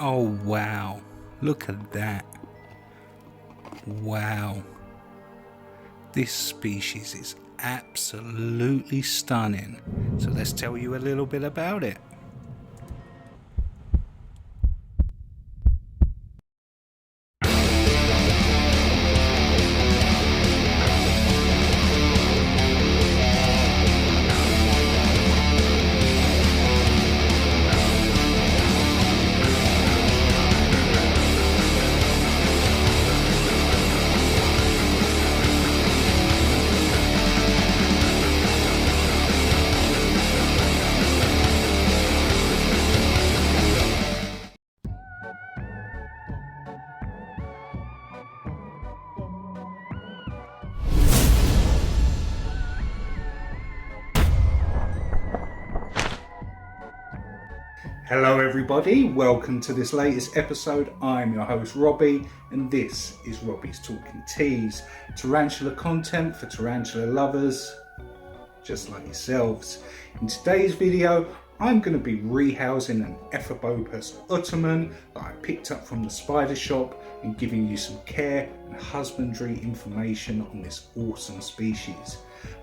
Oh wow, look at that. Wow, this species is absolutely stunning. So let's tell you a little bit about it. Hello everybody, welcome to this latest episode. I'm your host Robbie and this is Robbie's Talking Teas. Tarantula content for tarantula lovers just like yourselves. In today's video I'm going to be rehousing an Ephebopus uatuman that I picked up from the spider shop and giving you some care and husbandry information on this awesome species.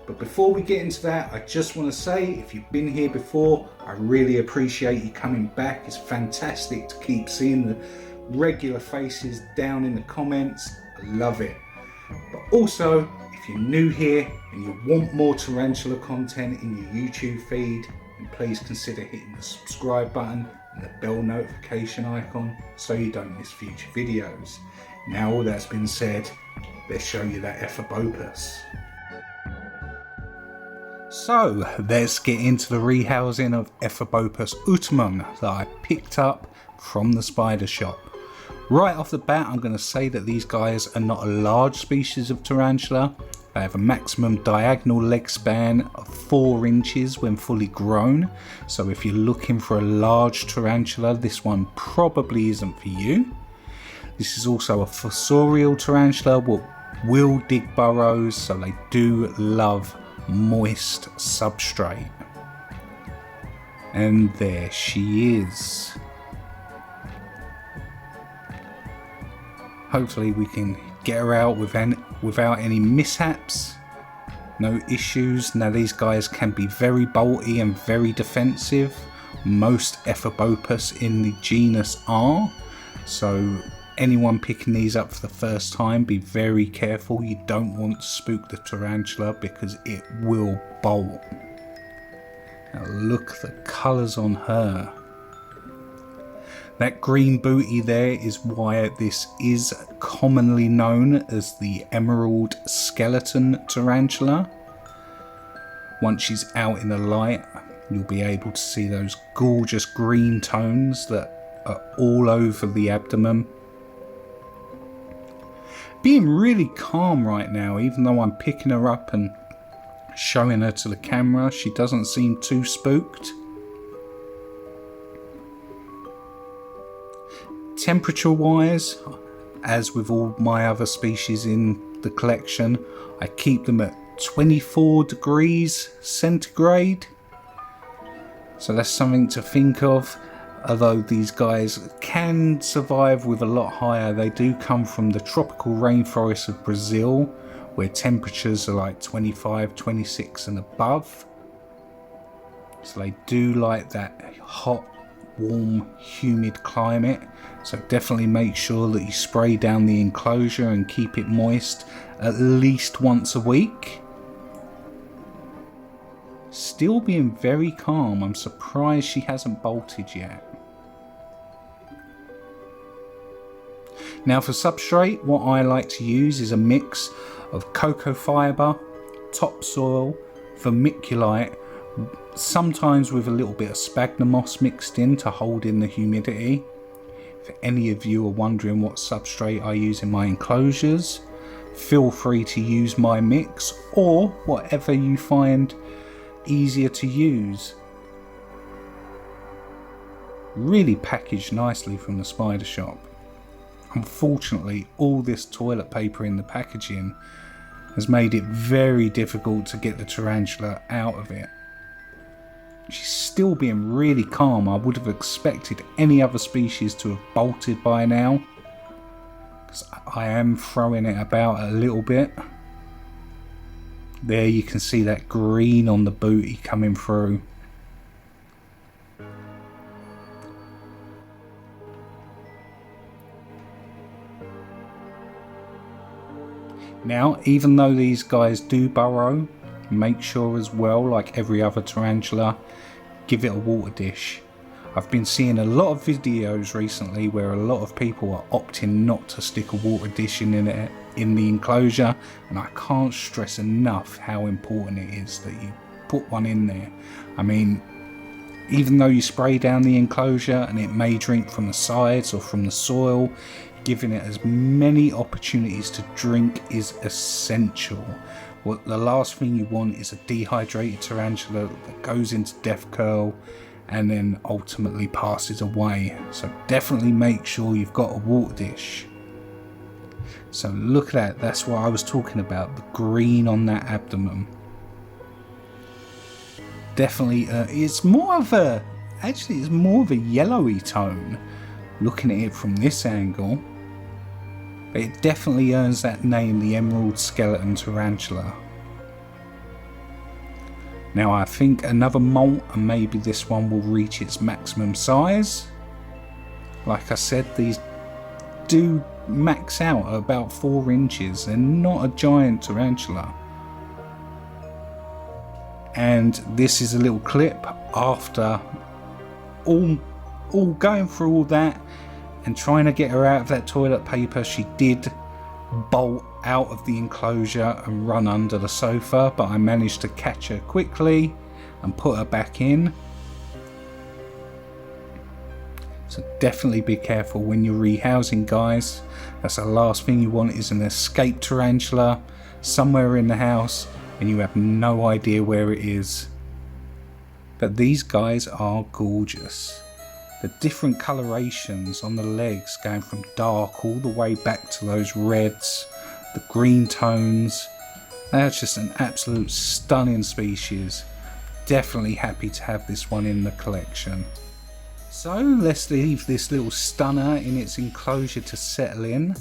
But before we get into that, I just want to say, if you've been here before, I really appreciate you coming back. It's fantastic to keep seeing the regular faces down in the comments. I love it. But also, if you're new here and you want more tarantula content in your YouTube feed, then please consider hitting the subscribe button and the bell notification icon so you don't miss future videos. Now all that's been said, let's show you that Ephebopus. So let's get into the rehousing of Ephebopus uatuman that I picked up from the spider shop. Right off the bat, I'm going to say that these guys are not a large species of tarantula. They have a maximum diagonal leg span of 4 inches when fully grown. So if you're looking for a large tarantula, this one probably isn't for you. This is also a fossorial tarantula what will dig burrows, so they do love moist substrate. And there she is. Hopefully we can get her out without any mishaps, no issues. Now these guys can be very bolty and very defensive. Most Ephebopus in the genus are, so anyone picking these up for the first time, be very careful. You don't want to spook the tarantula because it will bolt. Now look at the colours on her. That green booty there is why this is commonly known as the emerald skeleton tarantula. Once she's out in the light, you'll be able to see those gorgeous green tones that are all over the abdomen. Being really calm right now, even though I'm picking her up and showing her to the camera, she doesn't seem too spooked. Temperature wise, as with all my other species in the collection, I keep them at 24 degrees centigrade. So that's something to think of. Although these guys can survive with a lot higher, they do come from the tropical rainforests of Brazil, where temperatures are like 25, 26 and above. So they do like that hot, warm, humid climate. So definitely make sure that you spray down the enclosure and keep it moist at least once a week. Still being very calm. I'm surprised she hasn't bolted yet. Now for substrate, what I like to use is a mix of cocoa fibre, topsoil, vermiculite, sometimes with a little bit of sphagnum moss mixed in to hold in the humidity. If any of you are wondering what substrate I use in my enclosures, feel free to use my mix or whatever you find easier to use. Really packaged nicely from the spider shop. Unfortunately, all this toilet paper in the packaging has made it very difficult to get the tarantula out of it. she's still being really calm. I would have expected any other species to have bolted by now, because I am throwing it about a little bit. There you can see that green on the booty coming through. Now, even though these guys do burrow, make sure as well, like every other tarantula, give it a water dish. I've been seeing a lot of videos recently where a lot of people are opting not to stick a water dish in the enclosure, and I can't stress enough how important it is that you put one in there. I mean, even though you spray down the enclosure and it may drink from the sides or from the soil, giving it as many opportunities to drink is essential. What the last thing you want is a dehydrated tarantula that goes into death curl and then ultimately passes away. So definitely make sure you've got a water dish. So look at that, that's what I was talking about, the green on that abdomen. Definitely, it's more of a yellowy tone, looking at it from this angle. But it definitely earns that name, the emerald skeleton tarantula. Now I think another molt and maybe this one will reach its maximum size. Like I said, these do max out at about 4 inches. They're not a giant tarantula. And this is a little clip after all going through all that and trying to get her out of that toilet paper. She did bolt out of the enclosure and run under the sofa, but I managed to catch her quickly and put her back in. So definitely be careful when you're rehousing, guys. That's the last thing you want, is an escaped tarantula somewhere in the house and you have no idea where it is. But these guys are gorgeous. The different colorations on the legs, going from dark all the way back to those reds, the green tones. That's just an absolute stunning species. Definitely happy to have this one in the collection. So let's leave this little stunner in its enclosure to settle in.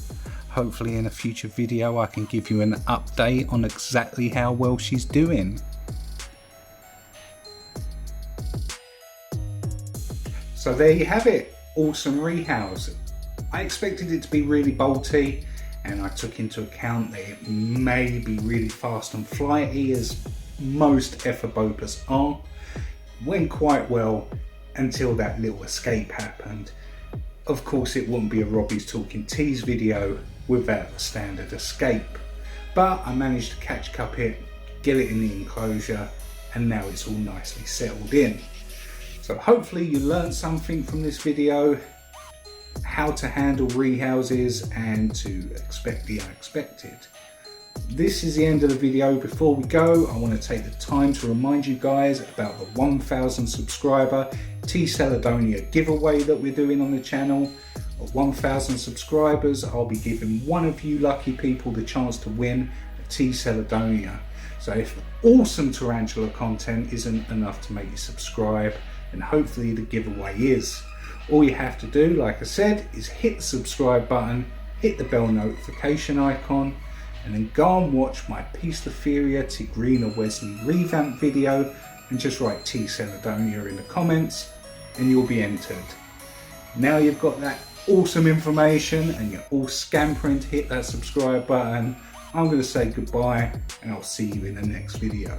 Hopefully in a future video I can give you an update on exactly how well she's doing. So there you have it, awesome rehouse. I expected it to be really bolty, and I took into account that it may be really fast and flighty, as most Ephebopus are. Went quite well until that little escape happened. Of course it wouldn't be a Robbies Talking Teas video without the standard escape, but I managed to catch cup it, get it in the enclosure, and now it's all nicely settled in. So hopefully you learned something from this video, how to handle rehouses and to expect the unexpected. This is the end of the video. Before we go, I want to take the time to remind you guys about the 1000 subscriber T Celedonia giveaway that we're doing on the channel. At 1000 subscribers, I'll be giving one of you lucky people the chance to win a T Celedonia. So if awesome tarantula content isn't enough to make you subscribe, and hopefully the giveaway is. All you have to do, like I said, is hit the subscribe button, hit the bell notification icon, and then go and watch my Pistotheria Tigrina Wesley revamp video and just write T Celedonia in the comments and you'll be entered. Now you've got that awesome information and you're all scampering to hit that subscribe button, I'm going to say goodbye and I'll see you in the next video.